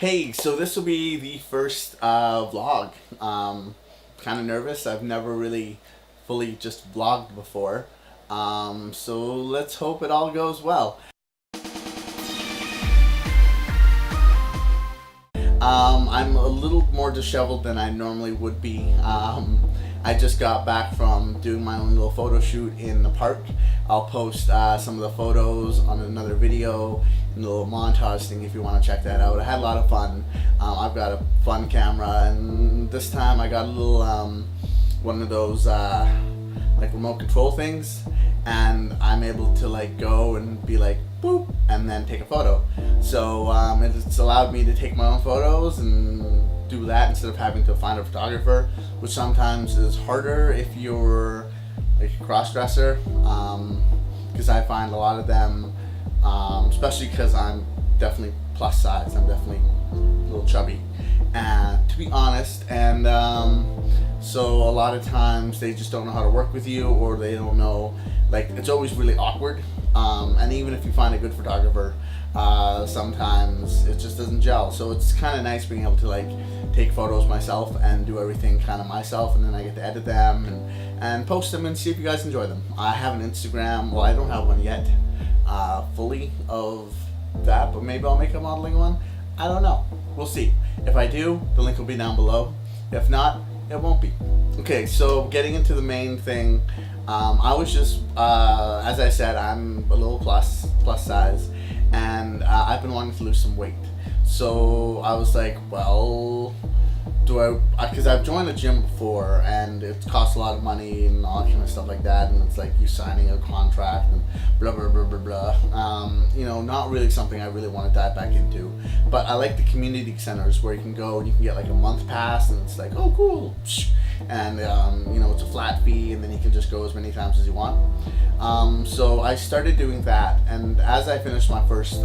Hey, so this will be the first vlog. Kind of nervous. I've never really fully just vlogged before. So let's hope it all goes well. I'm a little more disheveled than I normally would be. I just got back from doing my own little photo shoot in the park. I'll post some of the photos on another video, and a little montage thing if you want to check that out. I had a lot of fun. I've got a fun camera, and this time I got a little one of those like remote control things, and I'm able to like go and be like boop and then take a photo. So it's allowed me to take my own photos and do that instead of having to find a photographer, which sometimes is harder if you're like a cross-dresser, because I find a lot of them, especially because I'm definitely plus size, I'm definitely a little chubby, and to be honest, and so a lot of times they just don't know how to work with you, or they don't know, like, it's always really awkward, and even if you find a good photographer, sometimes it just doesn't gel. So it's kind of nice being able to like take photos myself and do everything kind of myself, and then I get to edit them and post them and see if you guys enjoy them. I have an Instagram. Well, I don't have one yet fully of that, but maybe I'll make a modeling one. I don't know. We'll see. If I do, the link will be down below. If not, it won't be. Okay, so getting into the main thing, I was just, as I said, I'm a little plus size, and I've been wanting to lose some weight. So I was like, well, because I've joined the gym before, and it costs a lot of money and all that kind of stuff like that, and it's like you signing a contract and blah blah blah blah blah. You know, not really something I really want to dive back into. But I like the community centers where you can go and you can get like a month pass, and it's like, oh cool, and you know, it's a flat fee, and then you can just go as many times as you want. So I started doing that, and as I finished my first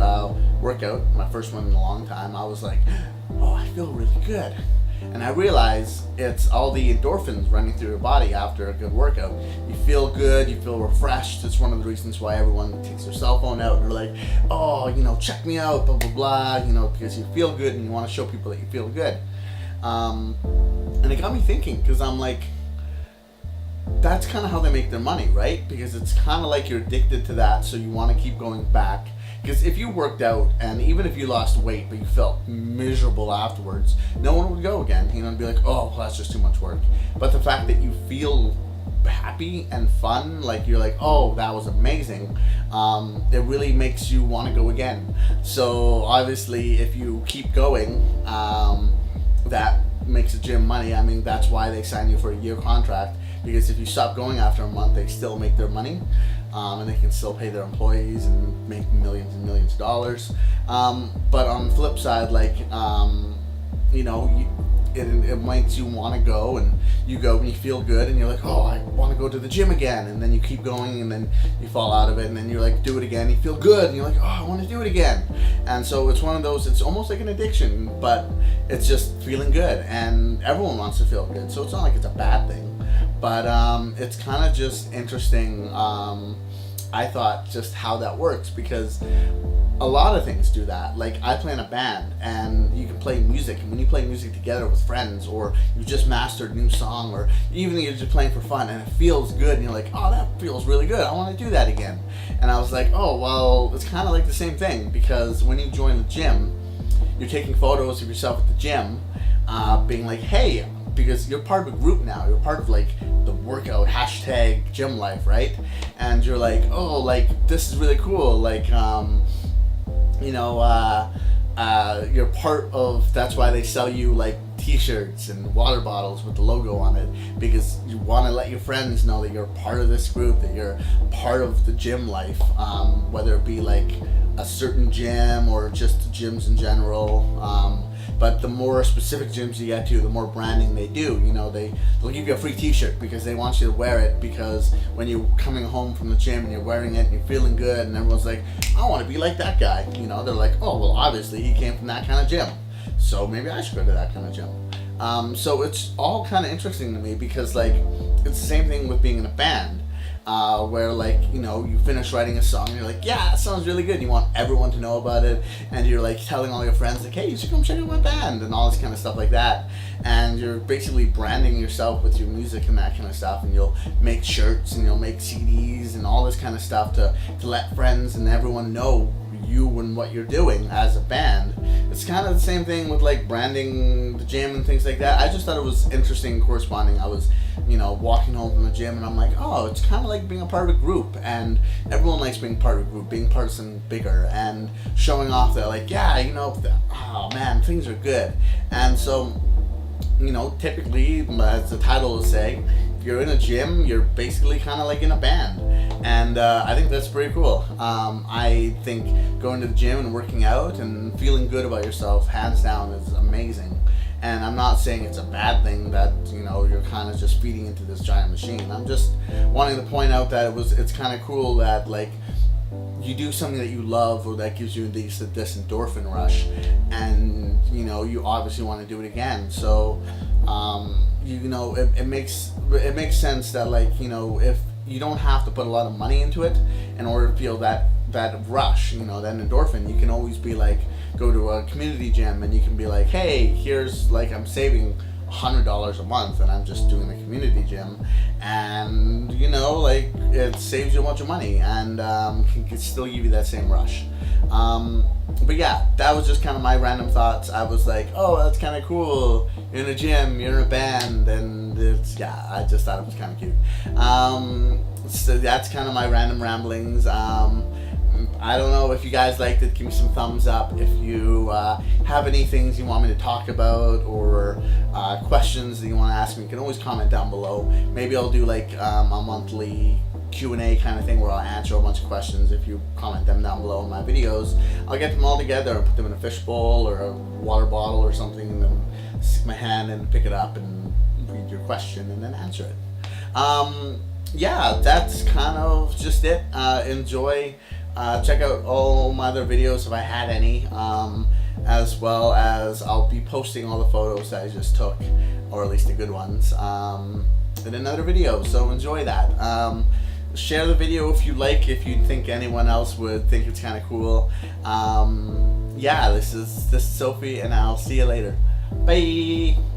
workout, my first one in a long time, I was like, oh, I feel really good. And I realize it's all the endorphins running through your body after a good workout. You feel good, you feel refreshed. It's one of the reasons why everyone takes their cell phone out and they're like, oh, you know, check me out, blah, blah, blah, you know, because you feel good and you want to show people that you feel good. And it got me thinking, because I'm like, that's kind of how they make their money, right? Because it's kind of like you're addicted to that, so you want to keep going back. Because if you worked out, and even if you lost weight, but you felt miserable afterwards, no one would go again. You know, and be like, oh, well, that's just too much work. But the fact that you feel happy and fun, like you're like, oh, that was amazing, it really makes you want to go again. So obviously, if you keep going, that makes the gym money. I mean, that's why they sign you for a year contract, because if you stop going after a month, they still make their money. And they can still pay their employees and make millions and millions of dollars. But on the flip side, like, you know, it makes you want to go, and you go and you feel good, and you're like, oh, I want to go to the gym again, and then you keep going, and then you fall out of it, and then you're like, do it again, you feel good, and you're like, oh, I want to do it again. And so it's one of those, it's almost like an addiction, but it's just feeling good, and everyone wants to feel good, so it's not like it's a bad thing. But it's kind of just interesting, I thought, just how that works, because a lot of things do that. Like, I play in a band, and you can play music, and when you play music together with friends, or you just mastered a new song, or even you're just playing for fun, and it feels good, and you're like, oh, that feels really good, I want to do that again. And I was like, oh, well, it's kind of like the same thing, because when you join the gym, you're taking photos of yourself at the gym, being like, hey, because you're part of a group now, you're part of like the workout hashtag gym life, right? And you're like, oh, like, this is really cool, like, you know, you're part of, that's why they sell you like t-shirts and water bottles with the logo on it, because you want to let your friends know that you're part of this group, that you're part of the gym life, whether it be like a certain gym or just gyms in general. But the more specific gyms you get to, the more branding they do. You know, they'll give you a free t-shirt because they want you to wear it, because when you're coming home from the gym and you're wearing it and you're feeling good, and everyone's like, I want to be like that guy. You know, they're like, oh, well, obviously he came from that kind of gym, so maybe I should go to that kind of gym. So it's all kind of interesting to me, because like, it's the same thing with being in a band. where like, you know, you finish writing a song and you're like, yeah, that sounds really good. You want everyone to know about it, and you're like telling all your friends like, hey, you should come check out my band and all this kind of stuff like that. And you're basically branding yourself with your music and that kind of stuff, and you'll make shirts and you'll make CDs and all this kind of stuff to let friends and everyone know you and what you're doing as a band. It's kind of the same thing with like branding the gym and things like that. I just thought it was interesting corresponding. I was, you know, walking home from the gym and I'm like, oh, it's kind of like being a part of a group, and everyone likes being part of a group, being part of something bigger and showing off that like, yeah, you know, oh man, things are good. And so, you know, typically, as the title will say, if you're in a gym, you're basically kind of like in a band. And I think that's pretty cool. I think going to the gym and working out and feeling good about yourself, hands down, is amazing. And I'm not saying it's a bad thing that, you know, you're kind of just feeding into this giant machine. I'm just wanting to point out that it's kind of cool that, like, you do something that you love or that gives you this endorphin rush, and, you know, you obviously want to do it again. So you know, it makes sense that, like, you know, if you don't have to put a lot of money into it in order to feel that rush, you know, that endorphin. You can always be like, go to a community gym and you can be like, hey, here's, like, I'm saving $100 a month and I'm just doing the community gym, and, you know, like, it saves you a bunch of money and can still give you that same rush. But yeah, that was just kind of my random thoughts. I was like, oh, that's kind of cool. You're in a gym, you're in a band, and it's, yeah, I just thought it was kind of cute. So that's kind of my random ramblings. I don't know if you guys liked it. Give me some thumbs up. If you have any things you want me to talk about, or questions that you want to ask me, you can always comment down below. Maybe I'll do like a monthly Q&A kind of thing where I'll answer a bunch of questions. If you comment them down below in my videos, I'll get them all together and put them in a fishbowl or a water bottle or something, and then stick my hand and pick it up and read your question and then answer it. Yeah, that's kind of just it. Enjoy. Check out all my other videos if I had any, as well as I'll be posting all the photos that I just took, or at least the good ones, in another video, so enjoy that. Share the video if you like, if you think anyone else would think it's kind of cool. Yeah, this is Sophie, and I'll see you later. Bye!